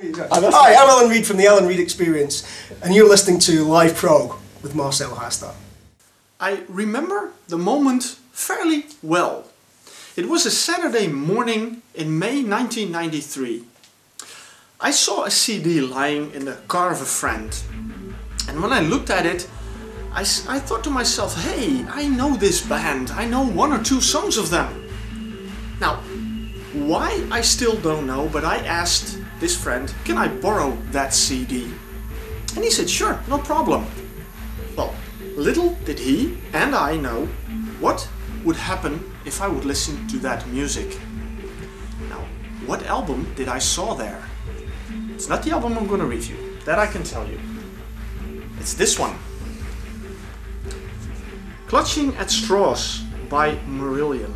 Hi, I'm Alan Reid from the Alan Reid Experience, and you're listening to Live Prog with Marcel Hasta. I remember the moment fairly well. It was a Saturday morning in May 1993. I saw a CD lying in the car of a friend, and when I looked at it, I thought to myself, hey, I know this band, I know one or two songs of them. Now, why I still don't know, but I asked this friend, can I borrow that CD? And he said, sure, no problem. Well, little did he and I know what would happen if I would listen to that music. Now, what album did I saw there? It's not the album I'm going to review, that I can tell you. It's this one. Clutching at Straws by Marillion.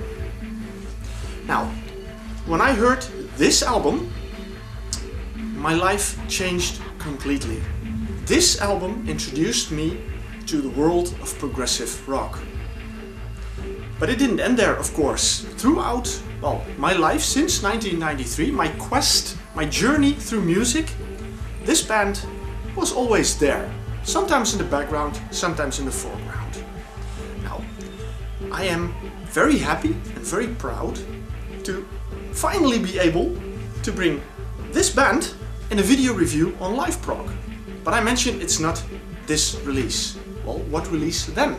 Now, when I heard this album, my life changed completely. This album introduced me to the world of progressive rock. But it didn't end there, of course. Throughout, well, my life since 1993, my quest, my journey through music, this band was always there. Sometimes in the background, sometimes in the foreground. Now, I am very happy and very proud to finally be able to bring this band in a video review on Live Prog. But I mentioned it's not this release. Well, what release then?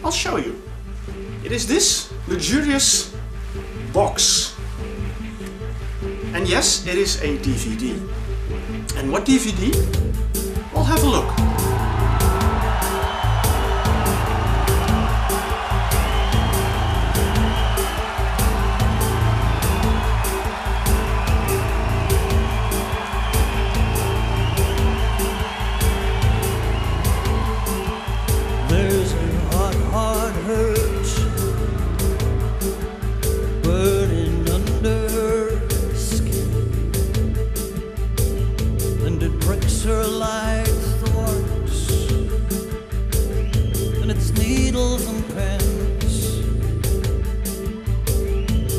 I'll show you. It is this luxurious box. And yes, it is a DVD. And what DVD? Well, have a look. There's a hard hurt burning under her skin, and it pricks her like thorns, and it's needles and pins,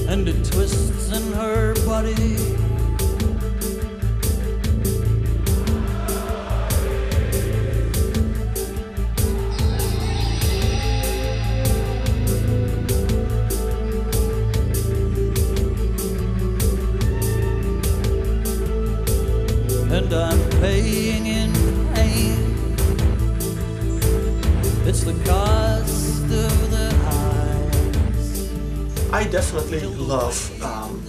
and it twists in her body. And I'm paying in pain. It's the cost of the highs. I definitely love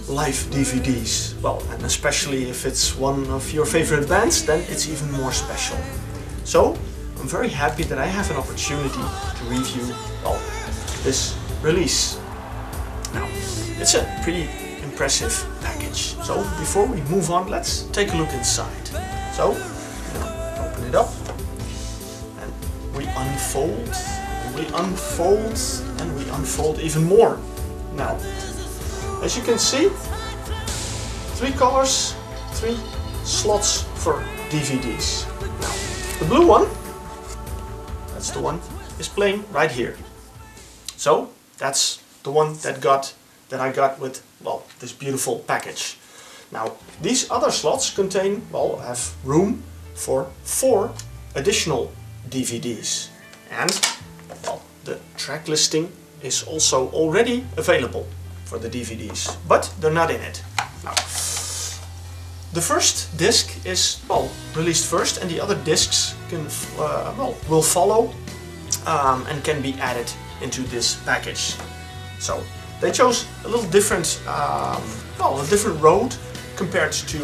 live DVDs. Well, and especially if it's one of your favorite bands, then it's even more special. So, I'm very happy that I have an opportunity to review, well, this release. Now, it's a pretty impressive package. So before we move on, let's take a look inside. So, open it up and we unfold, and we unfold, and we unfold even more. Now, as you can see, 3 colors, 3 slots for DVDs. Now, the blue one, that's the one, is playing right here. So, that's the one that I got with, well, this beautiful package. Now, these other slots contain, well, have room for 4 additional DVDs. And, well, the track listing is also already available for the DVDs, but they're not in it. Now, the first disc is, well, released first, and the other discs can, will follow and can be added into this package. So, they chose a little different, well, a different road compared to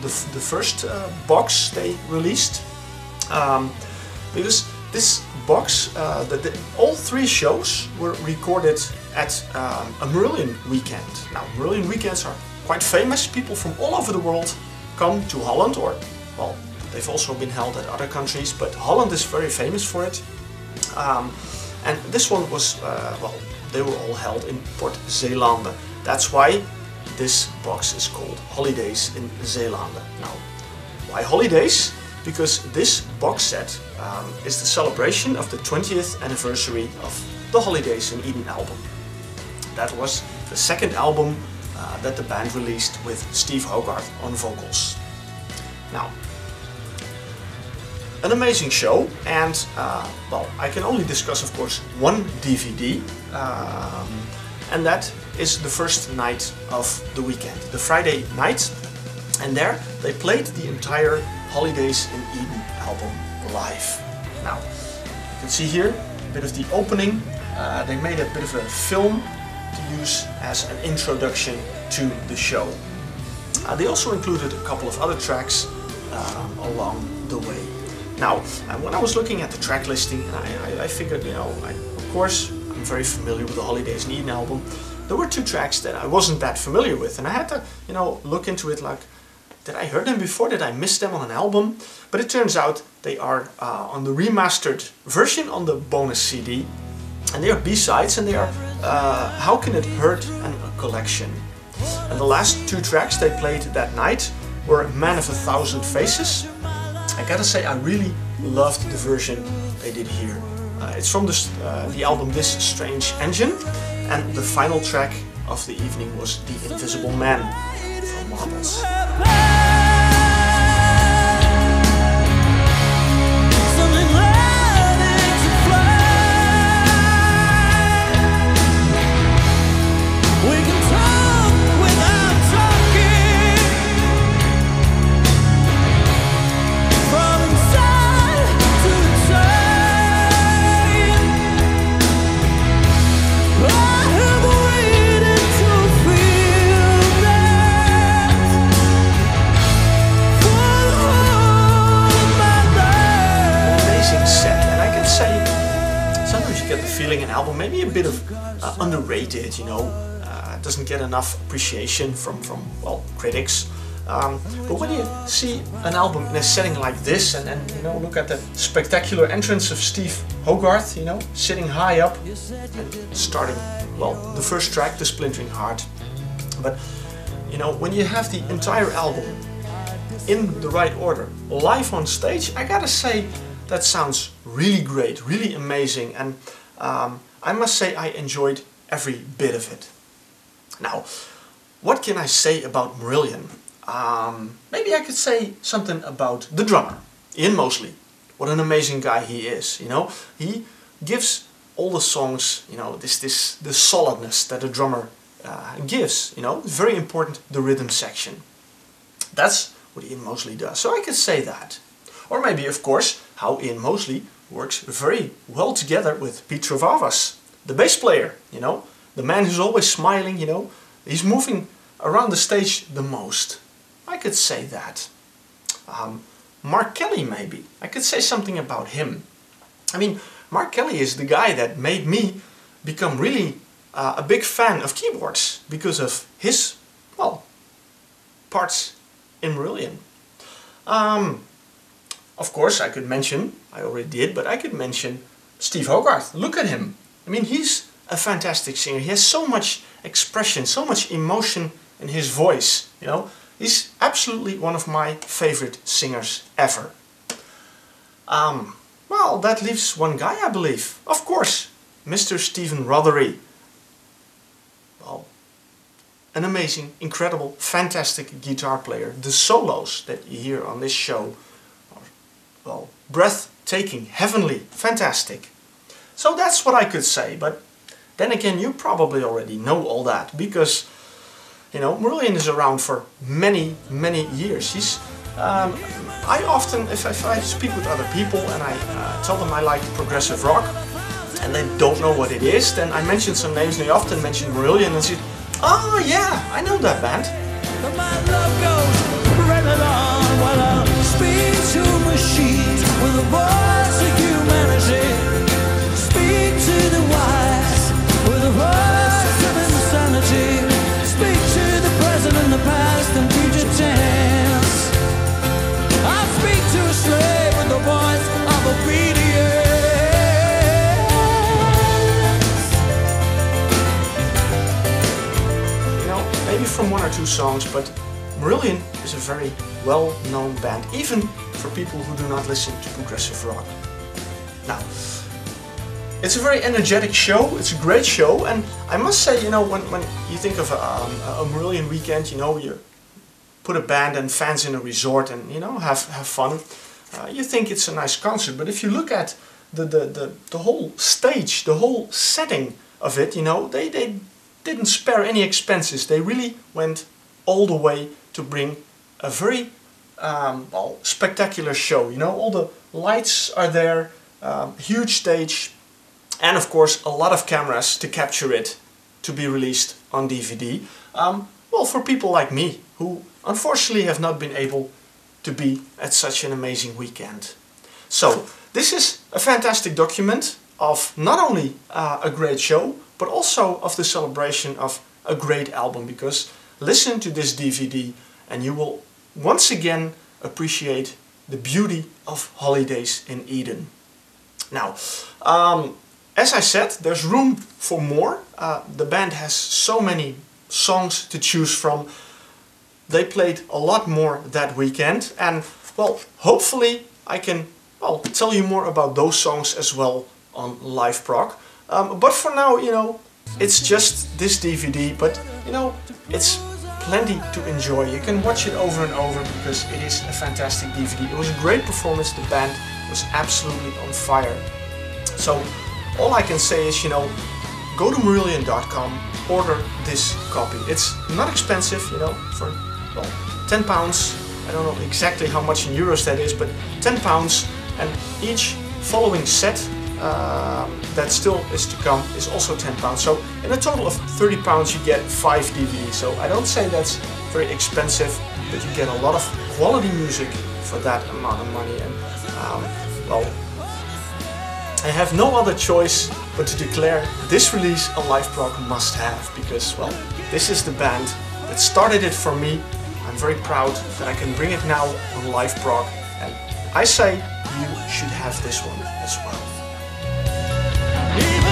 the first box they released, because this box, all 3 shows were recorded at a Marillion weekend. Now, Marillion weekends are quite famous. People from all over the world come to Holland, or, well, they've also been held at other countries, but Holland is very famous for it. And this one was, well, they were all held in Zélande. That's why this box is called Holidays in Zélande. Now, why Holidays? Because this box set is the celebration of the 20th anniversary of the Holidays in Eden album. That was the second album that the band released with Steve Hogarth on vocals. Now, an amazing show, and well, I can only discuss, of course, one DVD, and that is the first night of the weekend, the Friday night, and there they played the entire Holidays in Eden album live. Now, you can see here a bit of the opening. They made a bit of a film to use as an introduction to the show. They also included a couple of other tracks along the way. Now, when I was looking at the track listing, I figured, you know, of course, I'm very familiar with the Holidays in Eden album. There were two tracks that I wasn't that familiar with, and I had to, you know, look into it like, did I heard them before? Did I miss them on an album? But it turns out they are on the remastered version on the bonus CD, and they are B-sides, and they are How Can It Hurt and a collection. And the last two tracks they played that night were Man of a Thousand Faces. I gotta say, I really loved the version they did here. It's from the album This Strange Engine, and the final track of the evening was The Invisible Man from Marbles. An album maybe a bit of underrated, you know, doesn't get enough appreciation from well, critics. But when you see an album in a setting like this, and you know, look at the spectacular entrance of Steve Hogarth, you know, sitting high up and starting, well, the first track, The Splintering Heart. But you know, when you have the entire album in the right order, live on stage, I gotta say that sounds really great, really amazing, and I must say I enjoyed every bit of it. Now, what can I say about Marillion? Maybe I could say something about the drummer, Ian Mosley. What an amazing guy he is, you know. He gives all the songs, you know, the solidness that a drummer gives, you know. It's very important, the rhythm section. That's what Ian Mosley does, so I could say that. Or maybe, of course, how Ian Mosley works very well together with Pete Trevavas, the bass player, you know, the man who's always smiling, you know, he's moving around the stage the most. I could say that. Mark Kelly, maybe. I could say something about him. I mean, Mark Kelly is the guy that made me become really a big fan of keyboards because of his, well, parts in Marillion. Of course, I could mention, I already did, but I could mention Steve Hogarth. Look at him. I mean, he's a fantastic singer. He has so much expression, so much emotion in his voice, you know. He's absolutely one of my favorite singers ever. Well, that leaves one guy, I believe. Of course, Mr. Stephen Rothery. Well, an amazing, incredible, fantastic guitar player. The solos that you hear on this show, well, breathtaking, heavenly, fantastic. So that's what I could say, but then again, you probably already know all that, because, you know, Marillion is around for many, many years. He's, I often, if I speak with other people and I tell them I like progressive rock, and they don't know what it is, then I mention some names, and they often mention Marillion, and say, oh yeah, I know that band. Machines with a voice of humanity. Speak to the wise with a voice of insanity. Speak to the present and the past and future tense. I speak to a slave with the voice of obedience. You know, maybe from one or two songs, but Marillion is a very well-known band, even for people who do not listen to progressive rock. Now, it's a very energetic show, it's a great show, and I must say, you know, when you think of a Marillion weekend, you know, you're put a band and fans in a resort and, you know, have fun, you think it's a nice concert. But if you look at the whole stage, the whole setting of it, you know, they didn't spare any expenses. They really went all the way to bring a very well, spectacular show. You know, all the lights are there, huge stage, and of course a lot of cameras to capture it to be released on DVD. Well, for people like me who unfortunately have not been able to be at such an amazing weekend. So this is a fantastic document of not only a great show, but also of the celebration of a great album, because listen to this DVD and you will once again appreciate the beauty of Holidays in Eden. Now, as I said, there's room for more. The band has so many songs to choose from. They played a lot more that weekend, and well, hopefully I can, well, tell you more about those songs as well on Live Prog. But for now, you know, it's just this DVD, but you know, it's plenty to enjoy. You can watch it over and over because it is a fantastic DVD. It was a great performance. The band was absolutely on fire. So all I can say is, you know, go to Marillion.com, order this copy. It's not expensive, you know, for, well, £10. I don't know exactly how much in euros that is, but £10, and each following set that still is to come is also £10. So in a total of £30 you get 5 DVDs. So I don't say that's very expensive, but you get a lot of quality music for that amount of money. And well, I have no other choice but to declare this release a Live Prog must-have, because, well, this is the band that started it for me. I'm very proud that I can bring it now on Live Prog, and I say you should have this one as well. Even